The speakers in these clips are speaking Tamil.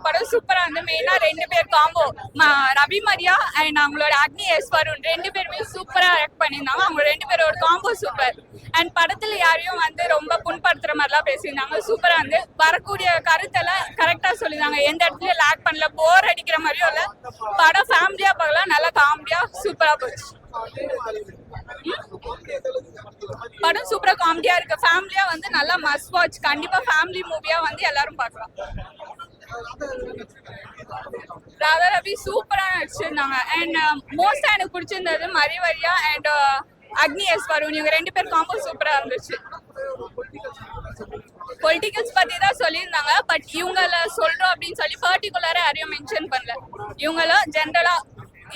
படம் சூப்பரா இருந்து. மெயினா 2 பேர் காம்போ, ரவி மரியா அண்ட் அவங்களோட அக்னி எஸ் வருண் 2 பேருமே சூப்பரா ஆக்ட் பண்ணியிருந்தாங்க. அவங்க 2 பேரோட காம்போ சூப்பர். அண்ட் படத்துல யாரையும் ரொம்ப புண்படுத்துற மாதிரிலாம் பேசியிருந்தாங்க. சூப்பரா இருந்து. வரக்கூடிய கருத்தெல்லாம் கரெக்டா சொல்லியிருந்தாங்க. எந்த இடத்துலயும் லேக் பண்ணல, போர் அடிக்கிற மாதிரியும் இல்ல. படம் ஃபேமிலியா பார்க்கலாம், நல்லா காமெடியா சூப்பரா போச்சு. படம் சூப்பரா காமெடியா இருக்கு. ஃபேமிலியா நல்லா மஸ்ட் வாட்ச். கண்டிப்பா ஃபேமிலி மூவியா எல்லாரும் பார்க்கலாம். ராதா ரவி சூப்பரா நடிச்சிருந்தாங்க. அண்ட் மோஸ்டா எனக்கு பிடிச்சிருந்தது மரிவரியா அண்ட் அக்னி எஸ் வருண். இவங்க 2 பேர் காம்போ சூப்பரா இருந்துச்சு. பொலிட்டிகல்ஸ் பத்தி தான் சொல்லியிருந்தாங்க. பட் இவங்கள சொல்றோம் அப்படின்னு சொல்லி பர்டிகுலரா யாரையும் மென்ஷன் பண்ணல. இவங்கள ஜென்ரலா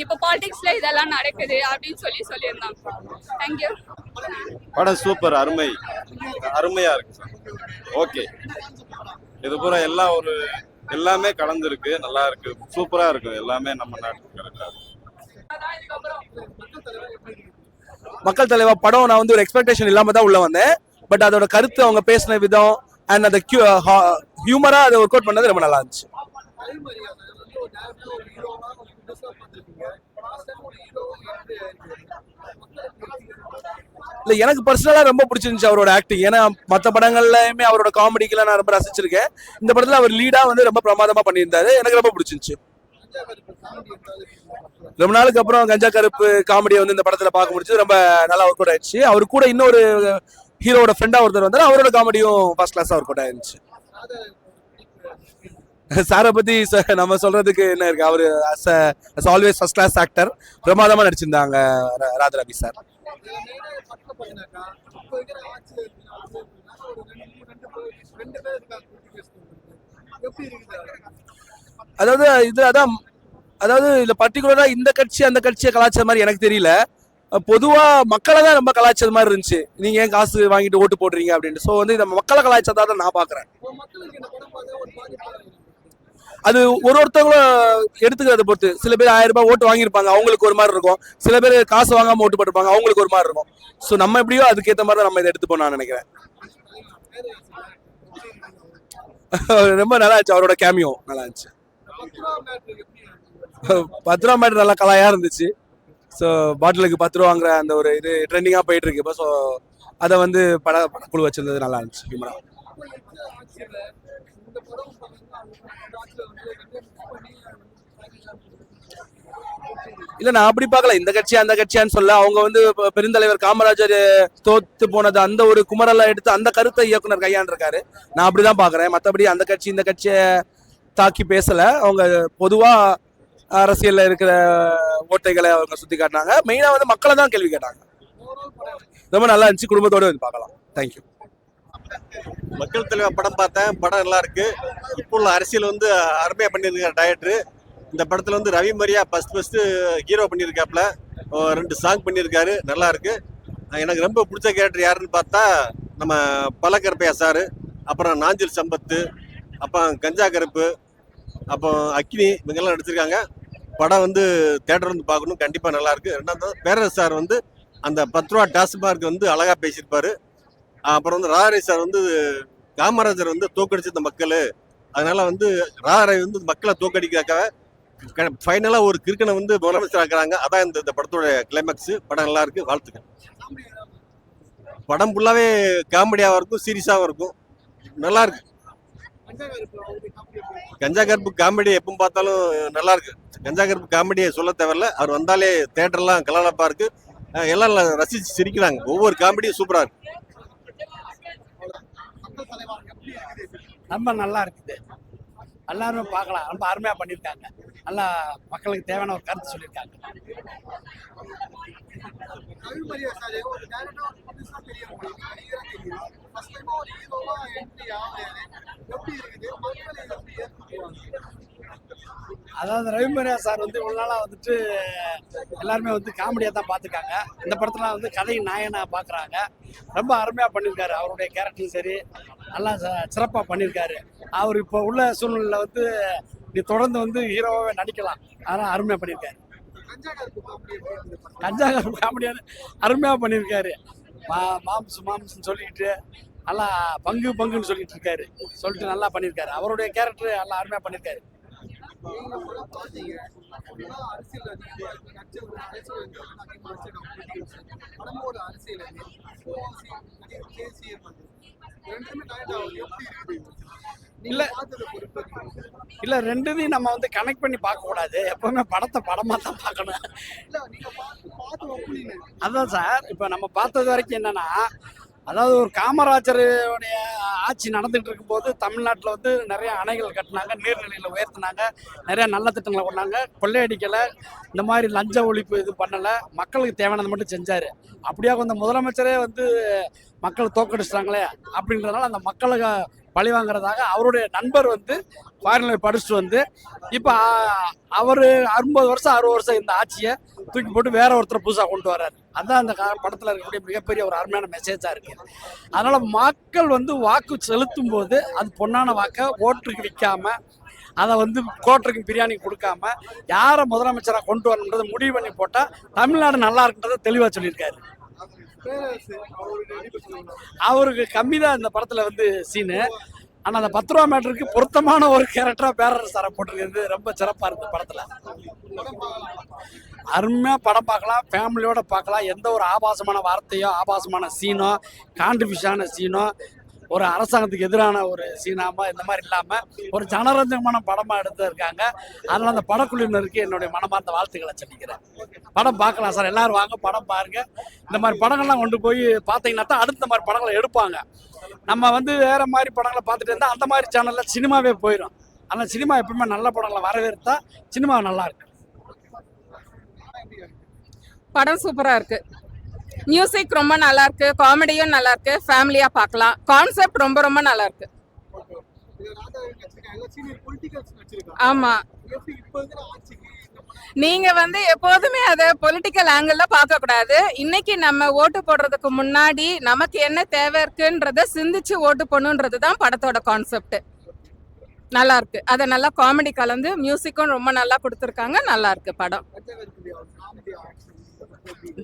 இப்போ பாலிடிக்ஸ்ல இதெல்லாம் நடக்குது அப்படின்னு சொல்லியிருந்தாங்க. தேங்க்யூ. படம் சூப்பர், அருமையா இருக்கு சார். ஓகே, இது பூரா எல்லாமே கலந்துருக்கு, நல்லா இருக்கு, சூப்பரா இருக்கு. எல்லாமே நம்ம நாட்டுக்கு கரெக்டா இருக்கு. மக்கள் தலைவா படம் நான் ஒரு எக்ஸ்பெக்டேஷன் இல்லாம தான் உள்ள வந்தேன். பட் அதோட கருத்து, அவங்க பேசின விதம் அண்ட் அந்த ஹியூமரா அதை ஒர்க் அவுட் பண்ணது ரொம்ப நல்லா இருந்துச்சு. இல்ல, எனக்கு பர்சனலா ரொம்ப பிடிச்சிருந்துச்சு அவரோட ஆக்டிங். ஏன்னா மற்ற படங்கள்லயுமே அவரோட காமெடிக்கெல்லாம் நான் ரொம்ப ரசிச்சிருக்கேன். இந்த படத்துல அவர் லீடா ரொம்ப பிரமாதமா பண்ணியிருந்தாரு. எனக்கு ரொம்ப பிடிச்சிருந்துச்சு. ரொம்ப நாளுக்கு அப்புறம் கஞ்சா கருப்பு காமெடியை இந்த படத்துல பார்க்க முடிச்சது ரொம்ப நல்லா ஒர்க் அவுட் ஆயிடுச்சு. அவரு கூட இன்னொரு ஹீரோட ஃப்ரெண்டா ஒருத்தர் வந்தாரு. அவரோட காமெடியும் ஃபர்ஸ்ட் கிளாஸா ஒர்க் அவுட் ஆயிருந்துச்சு. சாரை பத்தி நம்ம சொல்றதுக்கு என்ன இருக்கு? அவரு ஆல்வேஸ் ஃபர்ஸ்ட் கிளாஸ் ஆக்டர், பிரமாதமா நடிச்சிருந்தாங்க ராதா ரவி சார். அதாவது இதுல பர்டிகுலரா இந்த கட்சி அந்த கட்சியை கலாச்சார மாதிரி எனக்கு தெரியல. பொதுவா மக்களை தான் ரொம்ப கலாச்சார மாதிரி இருந்துச்சு. நீங்க ஏன் காசு வாங்கிட்டு ஓட்டு போடுறீங்க அப்படின்ட்டு. ஸோ இந்த மக்களை கலாச்சாரத்தை தான் நான் பாக்குறேன். அது ஒருத்தவங்களும் எடுத்துக்கிறத பொறுத்து. சில பேர் 1000 ரூபாய் ஓட்டு வாங்கியிருப்பாங்க, அவங்களுக்கு ஒரு மாதிரி இருக்கும். சில பேர் காசு வாங்காம ஓட்டு போட்டிருப்பாங்க, அவங்களுக்கு ஒரு மாதிரி இருக்கும். ஸோ நம்ம எப்படியோ அதுக்கேற்ற மாதிரி தான் நம்ம இதை எடுத்துப்போம் நான் நினைக்கிறேன். ரொம்ப நல்லா இருந்துச்சு. அவரோட கேமியோ நல்லா இருந்துச்சு. 10 ரூபா மேட்ரு நல்லா கலாயா இருந்துச்சு. ஸோ பாட்டிலுக்கு 10 ரூபா வாங்குற அந்த ஒரு இது ட்ரெண்டிங்காக போயிட்டு இருக்கு இப்போ. ஸோ அதை படக்குழு வச்சிருந்தது நல்லா இருந்துச்சு. ஹியூமரா இல்ல, நான் அப்படி பார்க்கல. இந்த கட்சி அந்த கட்சியான்னு சொல்ல, அவங்க பெருந்தலைவர் காமராஜர் தோத்து போனது அந்த ஒரு குமரெல்லாம் எடுத்து அந்த கருத்தை இயக்குனர் கையாண்டிருக்காரு. நான் அப்படிதான் பாக்குறேன். மற்றபடி அந்த கட்சி இந்த கட்சியை தாக்கி பேசல. அவங்க பொதுவா அரசியல்ல இருக்கிற ஓட்டைகளை அவங்க சுத்தி காட்டினாங்க. மெயினா மக்களை தான் கேள்வி கேட்டாங்க. ரொம்ப நல்லா இருந்துச்சு. குடும்பத்தோட பார்க்கலாம். தேங்க்யூ. மக்கள் தலைவர் படம் பார்த்தேன். படம் நல்லா இருக்கு. இப்போ உள்ள அரசியல் அருமையா பண்ணியிருக்காரு டைரக்டர். இந்த படத்துல ரவி மரியா ஃபர்ஸ்ட் ஹீரோ பண்ணியிருக்காப்ல. 2 சாங் பண்ணியிருக்காரு, நல்லா இருக்கு. எனக்கு ரொம்ப பிடிச்ச கேரக்டர் யாருன்னு பார்த்தா நம்ம பலகருப்பையா சாரு, அப்புறம் நாஞ்சில் சம்பத்து, அப்புறம் கஞ்சா கருப்பு, அப்புறம் அக்னி, இவங்கெல்லாம் நடிச்சிருக்காங்க. படம் தேட்டர் பார்க்கணும், கண்டிப்பா நல்லா இருக்கு. ரெண்டாவது பேரரசு சார் அந்த 10 ரூபா டாஸ்மார்க் அழகா பேசியிருப்பாரு. அப்புறம் ராதாரவி சார் காமராஜர் தோக்கடிச்ச இந்த மக்கள். அதனால ராதாரவி மக்களை தோக்கடிக்காக ஃபைனலா ஒரு கிறுக்கனை முதலமைச்சர் ஆக்குறாங்க. அதான் இந்த படத்தோட கிளைமேக்ஸ். படம் நல்லா இருக்கு, வாழ்த்துக்கள். படம் ஃபுல்லாவே காமெடியாவும் இருக்கும், சீரியஸாவும் இருக்கும், நல்லா இருக்கு. கஞ்சா கருப்பு காமெடி எப்பவும் பார்த்தாலும் நல்லா இருக்கு. கஞ்சா கருப்பு காமெடியை சொல்ல தேவையில்ல. அவர் வந்தாலே தேட்டர்லாம் கலகலப்பா இருக்கு. எல்லாம் ரசிச்சு சிரிக்கிறாங்க. ஒவ்வொரு காமெடியும் சூப்பரா இருக்கு. ரொம்ப நல்லா இருக்குது. எல்லாரும் பார்க்கலாம். ரொம்ப அருமையா பண்ணியிருக்காங்க. நல்லா மக்களுக்கு தேவையான ஒரு கருத்து சொல்லியிருக்காங்க. அதாவது ரவிமரியா சார் இவ்வளவு நாளா எல்லாருமே காமெடியா தான் பார்த்துருக்காங்க. இந்த படத்துல கதையின் நாயனா பார்க்குறாங்க. ரொம்ப அருமையா பண்ணியிருக்காரு. அவருடைய கேரக்டரும் சரி நல்லா சிறப்பாக பண்ணியிருக்காரு. அவர் இப்போ உள்ள சூழ்நிலையில் நீ தொடர்ந்து ஹீரோவாகவே நடிக்கலாம். அதெல்லாம் அருமையாக பண்ணியிருக்காரு. கஞ்சா கருப்பு காமெடியான அருமையாக பண்ணியிருக்காரு. மாம்சம் சொல்லிக்கிட்டு நல்லா பங்குன்னு சொல்லிட்டு இருக்காரு. சொல்லிட்டு நல்லா பண்ணியிருக்காரு. அவருடைய கேரக்டர் நல்லா அருமையாக பண்ணியிருக்காரு. நீங்க படம் பாத்தீங்க அப்படின்னா அரசியல் அதிகமா இருக்கு நடிச்ச ஒரு அரசியல் அதிகமா நடிச்சிடும் படமும் ஒரு அரசியல் கேசிஎம் வந்து ரெண்டுமே கனெக்ட் ஆகுது எப்படி இருக்குது இல்ல. நீங்க பார்த்ததை பொறுத்து இல்லை ரெண்டுத்தையும் நம்ம வந்து கனெக்ட் பண்ணி பார்க்கக்கூடாது, எப்பவுமே படத்தை படமாக தான் பார்க்கணும். இல்ல நீங்க பார்த்து ஒப்புனீங்க அதான் சார், இப்போ நம்ம பார்த்தது வரைக்கும் என்னன்னா, அதாவது ஒரு காமராஜருடைய ஆட்சி நடந்துகிட்டு இருக்கும்போது தமிழ்நாட்டில் வந்து நிறைய அணைகள் கட்டினாங்க, நீர்நிலைகளை உயர்த்தினாங்க, நிறைய நல்ல திட்டங்களை கொண்டாங்க, கொள்ளையடிக்கலை, இந்த மாதிரி லஞ்ச ஒழிப்பு இது பண்ணலை, மக்களுக்கு தேவையானது மட்டும் செஞ்சார். அப்படியே கொஞ்சம் முதலமைச்சரே வந்து மக்கள் தோக்கடிச்சிட்டாங்களே அப்படின்றதுனால அந்த மக்களுக்கு பழி வாங்குறதாக அவருடைய நண்பர் வந்து ஃபாரினில் படிச்சுட்டு வந்து இப்போ அவர் 50 வருஷம் 60 வருஷம் இந்த ஆட்சியை தூக்கி போட்டு வேற ஒருத்தர் புதுசாக கொண்டு வர்றாரு. அதுதான் அந்த படத்தில் இருக்கக்கூடிய மிகப்பெரிய ஒரு அருமையான மெசேஜாக இருக்குது. அதனால் மக்கள் வந்து வாக்கு செலுத்தும் போது அது பொன்னான வாக்கை ஓட்டுக்கு விற்காம, அதை வந்து கோட்டருக்கு பிரியாணி கொடுக்காம யாரை முதலமைச்சராக கொண்டு வரணுன்றதை முடிவு பண்ணி போட்டால் தமிழ்நாடு நல்லா இருக்குன்றதை தெளிவாக சொல்லியிருக்காரு. பேரரசு அவருடைய நடிப்பு சொல்லுங்க அவருக்கு கம்மி தான் இந்த படத்தில் வந்து சீனு. ஆனால் அந்த 10 ரூபா மேட்டருக்கு பொருத்தமான ஒரு கேரக்டராக பேரரசு சாரை போட்டிருக்கிறது ரொம்ப சிறப்பாக இருக்குது படத்தில். அருமையாக படம் பார்க்கலாம், ஃபேமிலியோட பார்க்கலாம். எந்த ஒரு ஆபாசமான வார்த்தையோ ஆபாசமான சீனோ கான்ட்ரிபியூஷனான சீனோ ஒரு அரசாங்கத்துக்கு எதிரான ஒரு சீனாமா இந்த மாதிரி இல்லாமல் ஒரு ஜனரஞ்சகமான படமாக எடுத்துருக்காங்க. அதனால் அந்த படக்குழுவினருக்கு என்னுடைய மனமார்ந்த வாழ்த்துக்களை சொல்லிக்கிறேன். படம் பார்க்கலாம் சார், எல்லாரும் வாங்க படம் பாருங்க. இந்த மாதிரி படங்கள்லாம் கொண்டு போய் பார்த்தீங்கன்னா தான் அடுத்த மாதிரி படங்களை எடுப்பாங்க. நம்ம வந்து வேற மாதிரி படங்களை பார்த்துட்டு இருந்தால் அந்த மாதிரி சேனலில் சினிமாவே போயிடும். ஆனால் சினிமா எப்பவுமே நல்ல படங்களை வரவேற்றா சினிமா நல்லா இருக்கு. படம் சூப்பரா இருக்கு, மியூசிக் ரொம்ப நல்லா இருக்கு, காமெடியும் நல்லா இருக்கு, ஃபேமிலியா பார்க்கலாம். கான்செப்ட் ரொம்ப ரொம்ப நல்லா இருக்கு. இது ராதா நடிச்சிருக்காங்க எல்லா சீனியர் பொலிட்டிக்கல்ஸ் நடிச்சிருக்காங்க ஆமா, எப்படி இப்போ இருக்கிற ஆட்சிக்கு நீங்க வந்து எப்போதுமே அதை பொலிட்டிக்கல் ஆங்கிள் பார்க்க கூடாது. இன்னைக்கு நம்ம ஓட்டு போடுறதுக்கு முன்னாடி நமக்கு என்ன தேவை இருக்குன்றத சிந்திச்சு ஓட்டு போடணுன்றது தான் படத்தோட கான்செப்ட். நல்லா இருக்கு, அதை நல்லா காமெடி கலந்து மியூசிக்கும் ரொம்ப நல்லா கொடுத்துருக்காங்க. நல்லா இருக்கு படம். காமெடி ஆக்ஷன்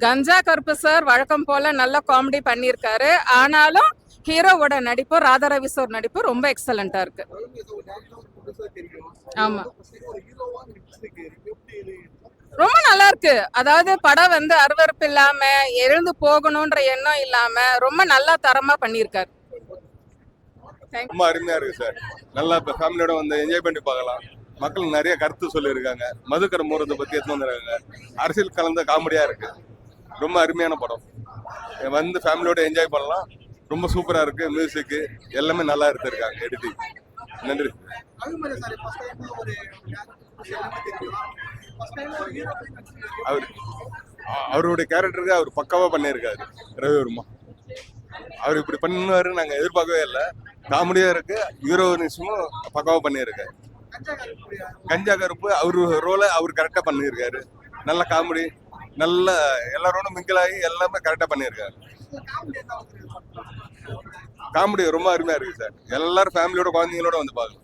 கஞ்சா கருப்பு சார் வழக்கம் போல நல்ல காமெடி பண்ணியிருக்காரு. ஆனாலும் ஹீரோவோட நடிப்பு, ராதாரவி சார் நடிப்பு ரொம்ப எக்ஸலண்டா இருக்கு. ஆமா, ரொம்ப நல்லா இருக்கு. அதாவது படம் வந்து அருவருப்பு இல்லாம, எழுந்து போகணும்ன்ற எண்ணம் இல்லாம ரொம்ப நல்லா தரமா பண்ணியிருக்காரு. ரொம்ப அருமையா இருக்கு சார். நல்லா இப்போ ஃபேமிலியோட வந்து என்ஜாய் பண்ணி பார்க்கலாம். மக்கள் நிறைய கருத்து சொல்லியிருக்காங்க. மதுக்கரை மூரத்தை பத்தி எடுத்து வந்துருக்காங்க. அரசியல் கலந்த காமெடியா இருக்கு. ரொம்ப அருமையான படம். வந்து ஃபேமிலியோட என்ஜாய் பண்ணலாம். ரொம்ப சூப்பரா இருக்கு. மியூசிக் எல்லாமே நல்லா எடுத்திருக்காங்க. எடிட்டிங் நன்றி. அழுமலை சார் ஃபர்ஸ்ட் டைம் ஒரு எல்லாமே தெரியும் ஃபர்ஸ்ட் டைம் ஒரு ஹீரோ அவர் அவருடைய கேரக்டருக்கு அவர் பக்காவா பண்ணியிருக்காரு. ரவிவர்மா அவர் இப்படி பண்ணுவாரு நாங்க எதிர்பார்க்கவே இல்லை. காமெடியா இருக்கு, ஹீரோயிசமும் பக்காவா பண்ணியிருக்காரு. கஞ்சா கருப்பு அவரு ரோலை அவர் கரெக்டா பண்ணியிருக்காரு. நல்ல காமெடி, நல்ல எல்லாரோட மிங்கிள் ஆகி எல்லாமே கரெக்டா பண்ணியிருக்காரு. காமெடி ரொம்ப அருமையா இருக்கு சார். எல்லாரும் ஃபேமிலியோட குழந்தைங்களோட வந்து பாருங்க.